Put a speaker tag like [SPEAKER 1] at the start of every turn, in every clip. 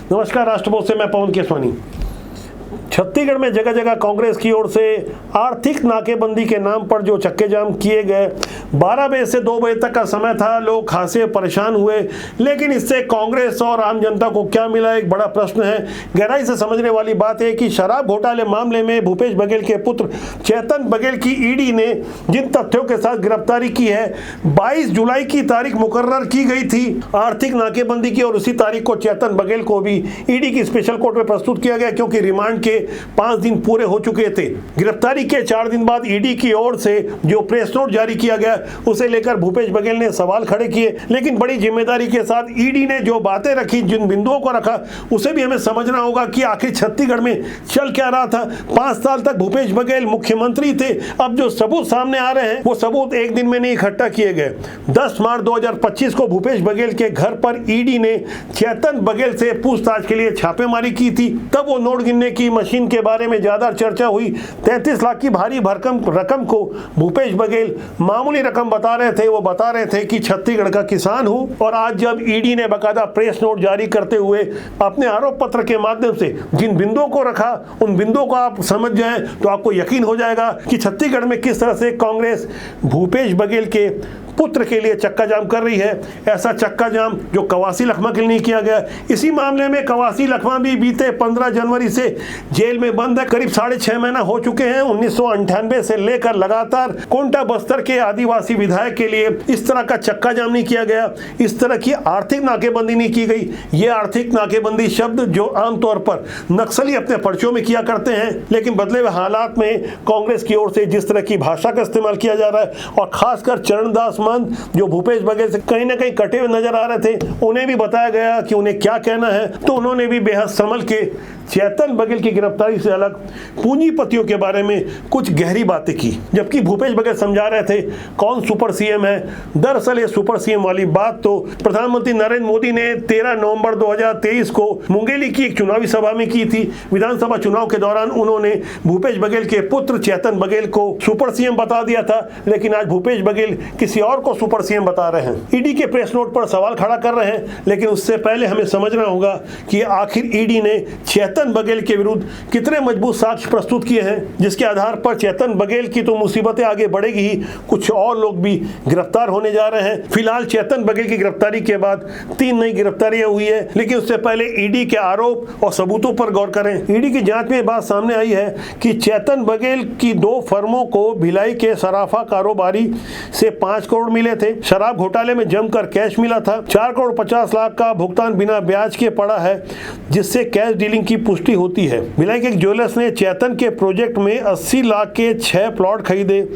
[SPEAKER 1] नमस्कार, राष्ट्रभोज से मैं पवन केसवानी। छत्तीसगढ़ में जगह जगह कांग्रेस की ओर से आर्थिक नाकेबंदी के नाम पर जो चक्के जाम किए गए, 12 बजे से 2 बजे तक का समय था। लोग खासे परेशान हुए, लेकिन इससे कांग्रेस और आम जनता को क्या मिला, एक बड़ा प्रश्न है। गहराई से समझने वाली बात है कि शराब घोटाले मामले में भूपेश बघेल के पुत्र चेतन बघेल की ईडी ने जिन तथ्यों के साथ गिरफ्तारी की है, 22 जुलाई की तारीख मुकर्रर की गई थी आर्थिक नाकेबंदी की, और उसी तारीख को चेतन बघेल को भी ईडी की स्पेशल कोर्ट में प्रस्तुत किया गया, क्योंकि रिमांड के 5 दिन पूरे हो चुके थे। गिरफ्तारी के 4 दिन बाद ईडी की ओर से जो प्रेस नोट जारी किया गया, उसे लेकर भूपेश बघेल ने सवाल खड़े किए, लेकिन बड़ी जिम्मेदारी के साथ ईडी ने जो बातें रखी, जिन बिंदुओं को रखा, उसे भी हमें समझना होगा कि आखिर छत्तीसगढ़ में चल क्या रहा था। 5 साल तक भूपेश बघेल मुख्यमंत्री थे। अब जो सबूत सामने आ रहे हैं, वो सबूत एक दिन में नहीं इकट्ठा किए गए। 10 मार्च 2025 को भूपेश बघेल के घर पर ईडी ने चेतन बघेल से पूछताछ के लिए छापेमारी की थी। तब वो नोट गिनने की मशीन के बारे में ज्यादा चर्चा हुई। 33 लाख की भारी भरकम रकम को भूपेश बघेल मामूली रकम बता रहे थे। वो बता रहे थे कि छत्तीसगढ़ का किसान हूं। और आज जब ईडी ने बकायदा प्रेस नोट जारी करते हुए अपने आरोप पत्र के माध्यम से जिन बिंदुओं को रखा, उन बिंदुओं को आप समझ जाएं तो आपको यकीन हो जाएगा कि छत्तीसगढ़ में किस तरह से कांग्रेस भूपेश बघेल के पुत्र के लिए चक्का जाम कर रही है। ऐसा चक्का जाम जो कवासी लखमा के लिए नहीं किया गया। इसी मामले में कवासी लखमा भी बीते 15 जनवरी से जेल में बंद है। करीब 6.5 महीना हो चुके हैं। 1998 से लेकर लगातार कोंटा बस्तर के आदिवासी विधायक के लिए इस तरह का चक्का जाम नहीं किया गया, इस तरह की आर्थिक नाकेबंदी नहीं की गई। ये आर्थिक नाकेबंदी शब्द जो आमतौर पर नक्सली अपने पर्चों में किया करते हैं, लेकिन बदले हुए हालात में कांग्रेस की ओर से जिस तरह की भाषा का इस्तेमाल किया जा रहा है, और खासकर चरणदास जो भूपेश बघेल से कहीं ना कहीं कटे हुए नजर आ रहे थे, उन्हें भी बताया गया कि उन्हें क्या कहना है। तो उन्होंने भी बेहद संभल के चेतन बघेल की गिरफ्तारी से अलग पूंजीपतियों के बारे में कुछ गहरी बातें की, जबकि भूपेश बघेल समझा रहे थे कौन सुपर सीएम है। दरअसल ये सुपर सीएम वाली बात तो प्रधानमंत्री नरेंद्र मोदी ने 13 नवंबर 2023 को मुंगेली की एक चुनावी सभा में की थी। विधानसभा चुनाव के दौरान उन्होंने भूपेश बघेल के पुत्र चेतन बघेल को सुपर सीएम बता दिया था, लेकिन आज भूपेश बघेल किसी और को सुपर सीएम बता रहे हैं। ईडी के प्रेस नोट पर सवाल खड़ा कर रहे हैं, लेकिन उससे पहले हमें समझना होगा कि आखिर ईडी ने चेतन बघेल के विरुद्ध कितने मजबूत साक्ष्य प्रस्तुत किए हैं, जिसके आधार पर चेतन बघेल की तो मुसीबतें आगे बढ़ेगी ही, कुछ और लोग भी गिरफ्तार होने जा रहे हैं। फिलहाल चेतन बघेल की गिरफ्तारी के बाद 3 नई गिरफ्तारियां हुई है, लेकिन उससे पहले ईडी के आरोप और सबूतों पर गौर करें। ईडी की जांच में बात सामने आई है कि चेतन बघेल की 2 फर्मों को भिलाई के सराफा कारोबारी से 5 करोड़ मिले थे। शराब घोटाले में जमकर कैश मिला था। 4 करोड़ 50 लाख का भुगतान बिना ब्याज के पड़ा है, जिससे कैश डीलिंग की पुष्टि होती है। भिलाई के एक ज्वेलर्स ने चेतन के प्रोजेक्ट में 80 लाख के 6 प्लॉट खरीदे,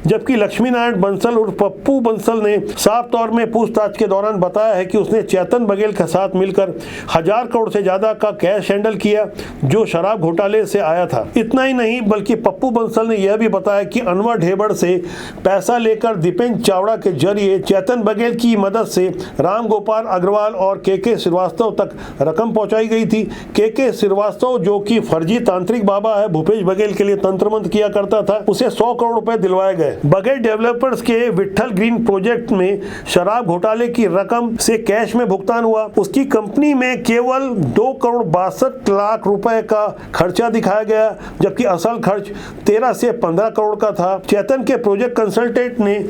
[SPEAKER 1] जबकि लक्ष्मी नारायण बंसल उर्फ पप्पू बंसल ने साफ तौर में पूछताछ के दौरान बताया है कि उसने चेतन बघेल के साथ मिलकर 1000 करोड़ से ज्यादा का कैश हैंडल किया, जो शराब घोटाले से आया था। इतना ही नहीं, बल्कि पप्पू बंसल ने यह भी बताया कि अनवर ढेबड़ से पैसा लेकर दीपेन चावड़ा के जरिए चेतन बघेल की मदद से राम गोपाल अग्रवाल और के श्रीवास्तव तक रकम पहुंचाई गई थी। के श्रीवास्तव, जो कि फर्जी तांत्रिक बाबा है, भूपेश बघेल के लिए तंत्र मंत्र किया करता था, उसे 100 करोड़ रुपए दिलवाए गए। बघेल डेवलपर्स के विट्ठल ग्रीन प्रोजेक्ट में शराब घोटाले की रकम से कैश में भुगतान हुआ। उसकी कंपनी में केवल 2 करोड़ 62 लाख रुपए का खर्चा दिखाया गया, जबकि असल खर्च 13 से 15 करोड़ का था। चेतन के प्रोजेक्ट कंसल्टेंट ने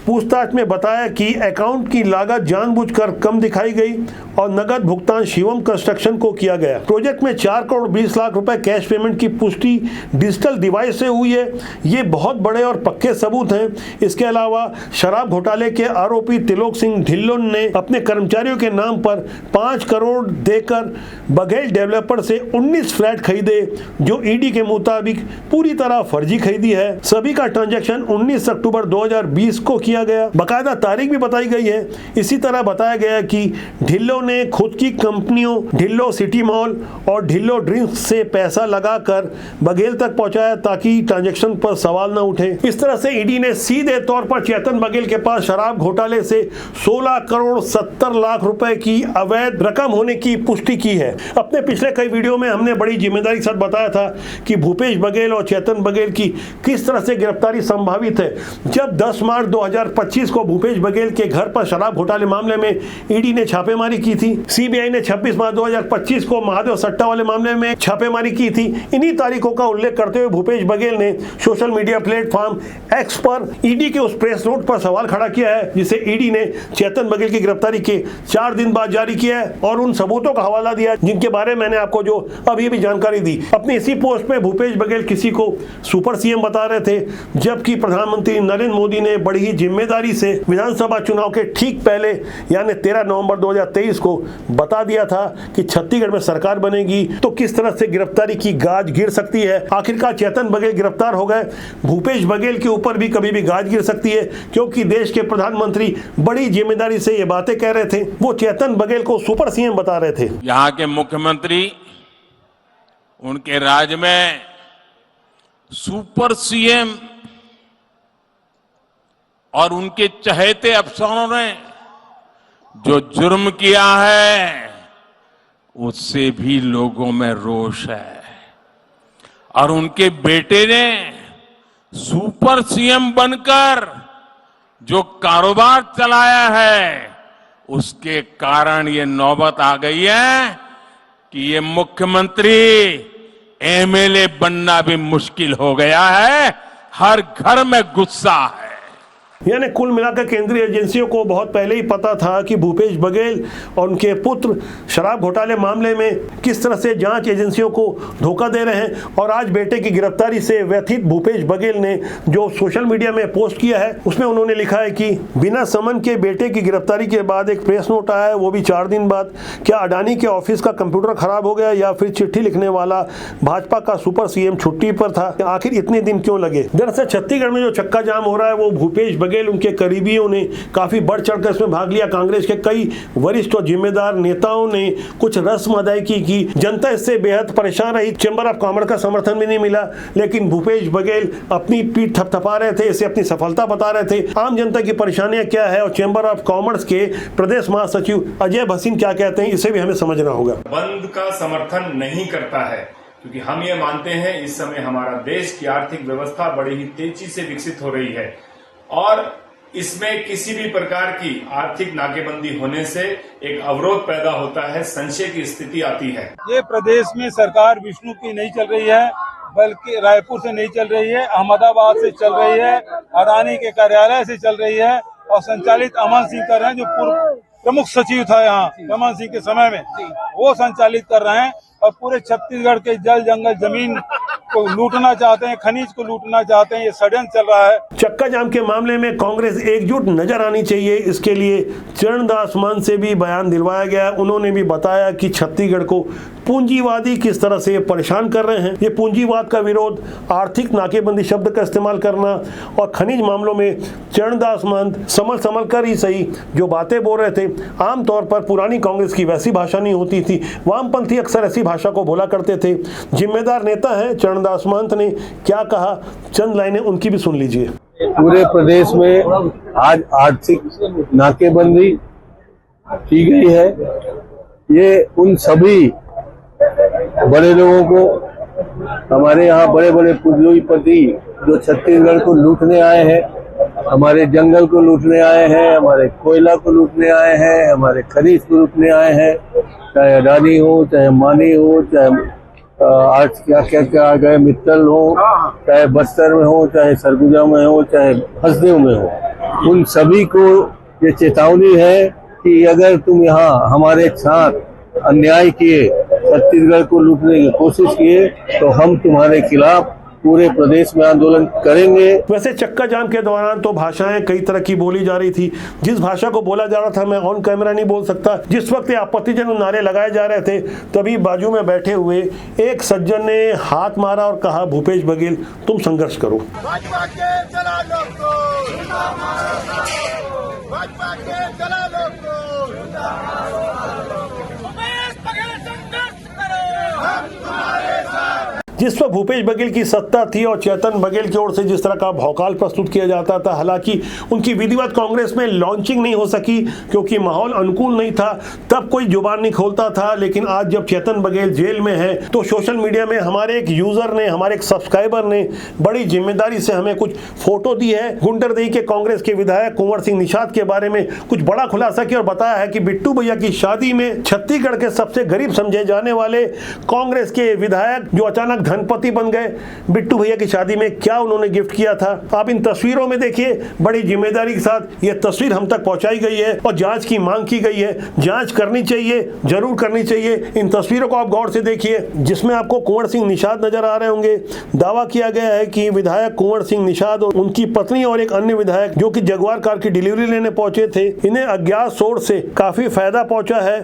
[SPEAKER 1] पूछताछ में बताया कि अकाउंट की लागत जानबूझकर कम दिखाई गई और नगद भुगतान शिवम कंस्ट्रक्शन को किया गया। प्रोजेक्ट में 4 करोड़ 20 लाख रुपए कैश पेमेंट की पुष्टि डिजिटल डिवाइस से हुई है। ये बहुत बड़े और पक्के सबूत हैं। इसके अलावा शराब घोटाले के आरोपी त्रिलोक सिंह ढिल्लों ने अपने कर्मचारियों के नाम पर 5 करोड़ देकर बघेल डेवलपर से 19 फ्लैट खरीदे, जो ईडी के मुताबिक पूरी तरह फर्जी खरीदी है। सभी का ट्रांजैक्शन 19 अक्टूबर 2020 को किया गया। बकायदा तारीख भी बताई गई है। इसी तरह बताया गया कि ढिल्लों ने खुद की कंपनियों ढिल्लो सिटी मॉल और ढिल्लो ड्रिंक्स से पैसा लगाकर बघेल तक पहुंचाया, ताकि ट्रांजैक्शन पर सवाल न उठे। इस तरह से ईडी ने सीधे तौर पर चेतन बघेल के पास शराब घोटाले से 16 करोड़ 70 लाख रुपए की अवैध रकम होने की पुष्टि की है। अपने पिछले कई वीडियो में हमने बड़ी जिम्मेदारी के साथ बताया था कि भूपेश बघेल और चेतन बघेल की किस तरह से गिरफ्तारी संभावित है। जब 10 मार्च 2025 को भूपेश बघेल के घर पर शराब घोटाले मामले में ईडी ने छापेमारी की थी। सीबीआई ने 26 मार्च 2025 को महादेव सट्टा वाले मामले में छापेमारी की थी। इन्हीं तारीखों का उल्लेख करते हुए भूपेश बघेल ने सोशल मीडिया प्लेटफॉर्म एक्स पर ईडी के उस प्रेस नोट पर सवाल खड़ा किया है जिसे ईडी ने चेतन बघेल की गिरफ्तारी के 4 दिन बाद जारी किया है और उन सबूतों का हवाला दिया जिनके बारे में मैंने आपको जो अभी भी जानकारी दी। अपनी इसी पोस्ट में भूपेश बघेल किसी को सुपर सीएम बता रहे थे, जबकि प्रधानमंत्री नरेंद्र मोदी ने बड़ी ही जिम्मेदारी से विधानसभा चुनाव के ठीक पहले यानी 13 नवंबर 2023 को बता दिया था कि छत्तीसगढ़ में सरकार बनेगी तो किस तरह से गिरफ्तारी की गाज गिर सकती है। आखिरकार चेतन बघेल गिरफ्तार हो गए। भूपेश बघेल के ऊपर भी कभी भी गाज गिर सकती है क्योंकि देश के प्रधानमंत्री बड़ी जिम्मेदारी से ये बातें कह रहे थे। वो चेतन बघेल को सुपर सीएम बता रहे थे।
[SPEAKER 2] यहाँ के मुख्यमंत्री उनके राज्य में सुपर सीएम और उनके चहेते अफसरों ने जो जुर्म किया है उससे भी लोगों में रोष है और उनके बेटे ने सुपर सीएम बनकर जो कारोबार चलाया है उसके कारण ये नौबत आ गई है कि ये मुख्यमंत्री एमएलए बनना भी मुश्किल हो गया है। हर घर में गुस्सा है।
[SPEAKER 1] यानी कुल मिलाकर केंद्रीय एजेंसियों को बहुत पहले ही पता था कि भूपेश बघेल और उनके पुत्र शराब घोटाले मामले में किस तरह से जांच एजेंसियों को धोखा दे रहे हैं। और आज बेटे की गिरफ्तारी से व्यथित भूपेश बघेल ने जो सोशल मीडिया में पोस्ट किया है उसमें उन्होंने लिखा है कि बिना समन के बेटे की गिरफ्तारी के बाद एक प्रेस नोट आया है, वो भी 4 दिन बाद। क्या अडानी के ऑफिस का कंप्यूटर खराब हो गया या फिर चिट्ठी लिखने वाला भाजपा का सुपर सीएम छुट्टी पर था? आखिर इतने दिन क्यों लगे? दरअसल छत्तीसगढ़ में जो चक्का जाम हो रहा है वो भूपेश बघेल उनके करीबियों ने काफी बढ़ चढ़कर इसमें भाग लिया। कांग्रेस के कई वरिष्ठ और जिम्मेदार नेताओं ने कुछ रस्म अदायगी की। जनता इससे बेहद परेशान रही। चैंबर ऑफ कॉमर्स का समर्थन भी नहीं मिला, लेकिन भूपेश बघेल अपनी पीठ थपथपा रहे थे, इसे अपनी सफलता बता रहे थे। आम जनता की परेशानियां क्या है और चैंबर ऑफ कॉमर्स के प्रदेश महासचिव अजय भसीन क्या कहते हैं, इसे भी हमें समझना होगा।
[SPEAKER 3] बंद का समर्थन नहीं करता है क्योंकि हम ये मानते हैं इस समय हमारा देश की आर्थिक व्यवस्था बड़ी ही तेजी से विकसित हो रही है और इसमें किसी भी प्रकार की आर्थिक नाकेबंदी होने से एक अवरोध पैदा होता है, संशय की स्थिति आती है।
[SPEAKER 4] ये प्रदेश में सरकार विष्णु की नहीं चल रही है, बल्कि रायपुर से नहीं चल रही है, अहमदाबाद से चल रही है, अडानी के कार्यालय से चल रही है और संचालित अमन सिंह कर रहे हैं, जो पूर्व प्रमुख सचिव था यहाँ अमन सिंह के समय में, वो संचालित कर रहे हैं और पूरे छत्तीसगढ़ के जल जंगल जमीन को लूटना चाहते हैं, खनिज को लूटना चाहते हैं। ये षड्यंत्र चल रहा है।
[SPEAKER 1] चक्का जाम के मामले में कांग्रेस एकजुट नजर आनी चाहिए, इसके लिए चरणदास मान से भी बयान दिलवाया गया। उन्होंने भी बताया कि छत्तीसगढ़ को पूंजीवादी किस तरह से परेशान कर रहे हैं। ये पूंजीवाद का विरोध, आर्थिक नाकेबंदी शब्द का इस्तेमाल करना और खनिज मामलों में चरणदास महंत संभल कर ही सही जो बातें बोल रहे थे। आमतौर पर पुरानी कांग्रेस की वैसी भाषा नहीं होती थी, वामपंथी अक्सर ऐसी भाषा को बोला करते थे। जिम्मेदार नेता है चरणदास महंत ने क्या कहा, चंद लाइनें उनकी भी सुन लीजिए।
[SPEAKER 5] पूरे प्रदेश में आज आर्थिक नाकेबंदी की गई है। ये उन सभी बड़े लोगों को, हमारे यहाँ बड़े बड़े पूंजीपति जो छत्तीसगढ़ को लूटने आए हैं, हमारे जंगल को लूटने आए हैं, हमारे कोयला को लूटने आए हैं, हमारे खनिज को लूटने आए हैं, चाहे अडानी हो, चाहे मानी हो, चाहे आज क्या आ गए मित्तल हो, चाहे बस्तर में हो, चाहे सरगुजा में हो, चाहे हसदेव में हो, उन सभी को ये चेतावनी है कि अगर तुम यहाँ हमारे साथ अन्याय किए, छत्तीसगढ़ को लूटने की कोशिश किए, तो हम तुम्हारे खिलाफ पूरे प्रदेश में आंदोलन करेंगे।
[SPEAKER 1] वैसे चक्का जाम के दौरान तो भाषाएं कई तरह की बोली जा रही थी। जिस भाषा को बोला जा रहा था मैं ऑन कैमरा नहीं बोल सकता। जिस वक्त आपत्तिजनक नारे लगाए जा रहे थे तभी बाजू में बैठे हुए एक सज्जन ने हाथ मारा और कहा, भूपेश बघेल तुम संघर्ष करो। जिस पर भूपेश बघेल की सत्ता थी और चेतन बघेल की ओर से जिस तरह का भौकाल प्रस्तुत किया जाता था, हालांकि उनकी विधिवत कांग्रेस में लॉन्चिंग नहीं हो सकी क्योंकि माहौल अनुकूल नहीं था, तब कोई जुबान नहीं खोलता था। लेकिन आज जब चेतन बघेल जेल में है तो सोशल मीडिया में हमारे एक यूजर ने, हमारे एक सब्सक्राइबर ने बड़ी जिम्मेदारी से हमें कुछ फोटो दी है। गुंडरदेही के कांग्रेस के विधायक कुंवर सिंह निषाद के बारे में कुछ बड़ा खुलासा किया और बताया है कि बिट्टू भैया की शादी में छत्तीसगढ़ के सबसे गरीब समझे जाने वाले कांग्रेस के विधायक जो अचानक धनपति बन गए, बिट्टू भैया की शादी में क्या उन्होंने गिफ्ट किया था। आप इन तस्वीरों में देखिए, बड़ी जिम्मेदारी के साथ यह तस्वीर हम तक पहुंचाई गई है और जांच की मांग की गई है। जांच करनी चाहिए, जरूर करनी चाहिए। इन तस्वीरों को आप गौर से देखिए जिसमें आपको कुंवर सिंह निषाद नजर आ रहे होंगे। दावा किया गया है कि विधायक कुंवर सिंह निषाद और उनकी पत्नी और एक अन्य विधायक जो कि जगुआर कार की डिलीवरी लेने पहुंचे थे, इन्हें अज्ञात सोर्स से काफी फायदा पहुंचा है।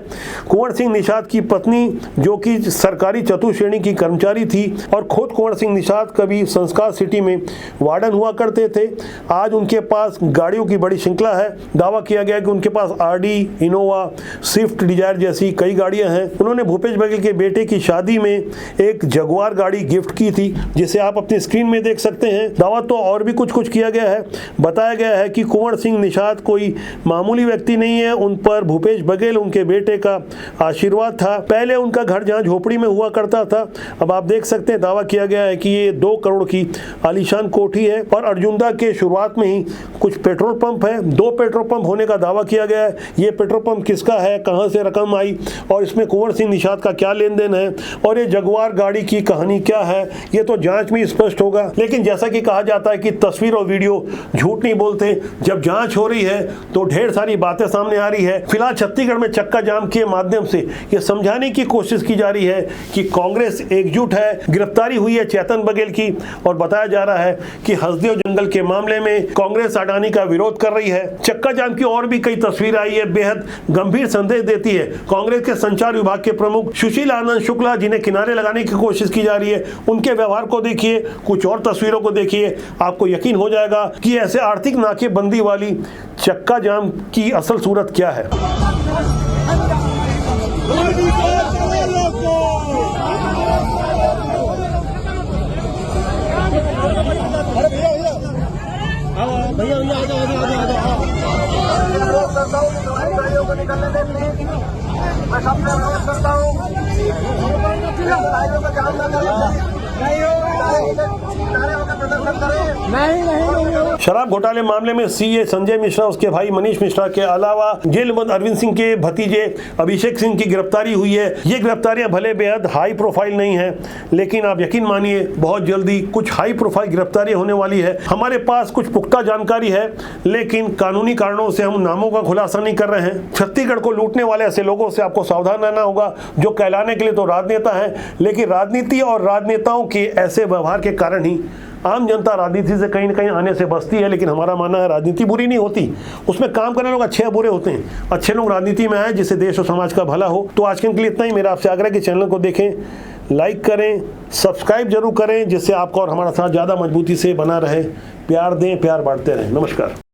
[SPEAKER 1] कुंवर सिंह निषाद की पत्नी जो कि सरकारी चतुर्थ श्रेणी की कर्मचारी थी और खुद कुंवर सिंह निषाद कभी संस्कार सिटी में वार्डन हुआ करते थे। आज उनके पास गाड़ियों की बड़ी श्रृंखला है। दावा किया गया कि उनके पास आरडी, इनोवा, स्विफ्ट डिजायर जैसी कई गाड़ियां हैं। उन्होंने भूपेश बघेल के बेटे की शादी में एक जगुआर गाड़ी गिफ्ट की थी, जिसे आप अपनी स्क्रीन में देख सकते हैं। दावा तो और भी कुछ किया गया है। बताया गया है कि कुंवर सिंह निषाद कोई मामूली व्यक्ति नहीं है, उन पर भूपेश बघेल उनके बेटे का आशीर्वाद था। पहले उनका घर जहां झोपड़ी में हुआ करता था, अब आप देख सकते हैं दावा किया गया है कि ये 2 करोड़ की आलीशान कोठी है और अर्जुनदा के शुरुआत में ही कुछ पेट्रोल पंप है। 2 पेट्रोल पंप होने का दावा किया गया है। ये पेट्रोल पंप किसका है, कहां से रकम आई और इसमें कुंवर सिंह निषाद का क्या लेन देन है और ये जगुआर गाड़ी की कहानी क्या है, ये तो जांच में स्पष्ट होगा। लेकिन जैसा कि कहा जाता है कि तस्वीर और वीडियो झूठ नहीं बोलते, जब जांच हो रही है तो ढेर सारी बातें सामने आ रही है। फिलहाल छत्तीसगढ़ में चक्का जाम के माध्यम से यह समझाने की कोशिश की जा रही है कि कांग्रेस एकजुट है। गिरफ्तारी हुई है चेतन बघेल की और बताया जा रहा है कि हसदेव जंगल के मामले में कांग्रेस अडानी का विरोध कर रही है। चक्का जाम की और भी कई तस्वीर आई है, बेहद गंभीर संदेश देती है। कांग्रेस के संचार विभाग के प्रमुख सुशील आनंद शुक्ला, जिन्हें किनारे लगाने की कोशिश की जा रही है, उनके व्यवहार को देखिए, कुछ और तस्वीरों को देखिए, आपको यकीन हो जाएगा कि ऐसे आर्थिक नाकेबंदी वाली चक्का जाम की असल सूरत क्या है।
[SPEAKER 6] भैया गाड़ियों को निकलने दें प्लीज। मैं सबसे अनुरोध करता हूँ गाड़ियों को जाम न करें,
[SPEAKER 1] शराब घोटाले मामले में सीए संजय मिश्रा, उसके भाई मनीष मिश्रा के अलावा जेल बंद अरविंद सिंह के भतीजे अभिषेक सिंह की गिरफ्तारी हुई है। ये गिरफ्तारियां भले बेहद हाई प्रोफाइल नहीं है, लेकिन आप यकीन मानिए बहुत जल्दी कुछ हाई प्रोफाइल गिरफ्तारियां होने वाली है। हमारे पास कुछ पुख्ता जानकारी है, लेकिन कानूनी कारणों से हम नामों का खुलासा नहीं कर रहे हैं। छत्तीसगढ़ को लूटने वाले ऐसे लोगों से आपको सावधान रहना होगा, जो कहलाने के लिए तो राजनेता है, लेकिन राजनीति और राजनेताओं के ऐसे व्यवहार के कारण ही आम जनता राजनीति से कहीं न कहीं आने से बचती है। लेकिन हमारा मानना है राजनीति बुरी नहीं होती, उसमें काम करने लोग अच्छे बुरे होते हैं। अच्छे लोग राजनीति में आए जिससे देश और समाज का भला हो। तो आज के लिए इतना ही। मेरा आपसे आग्रह कि चैनल को देखें, लाइक करें, सब्सक्राइब जरूर करें, जिससे आपका और हमारा साथ ज़्यादा मजबूती से बना रहे। प्यार दें, प्यार बांटते रहें। नमस्कार।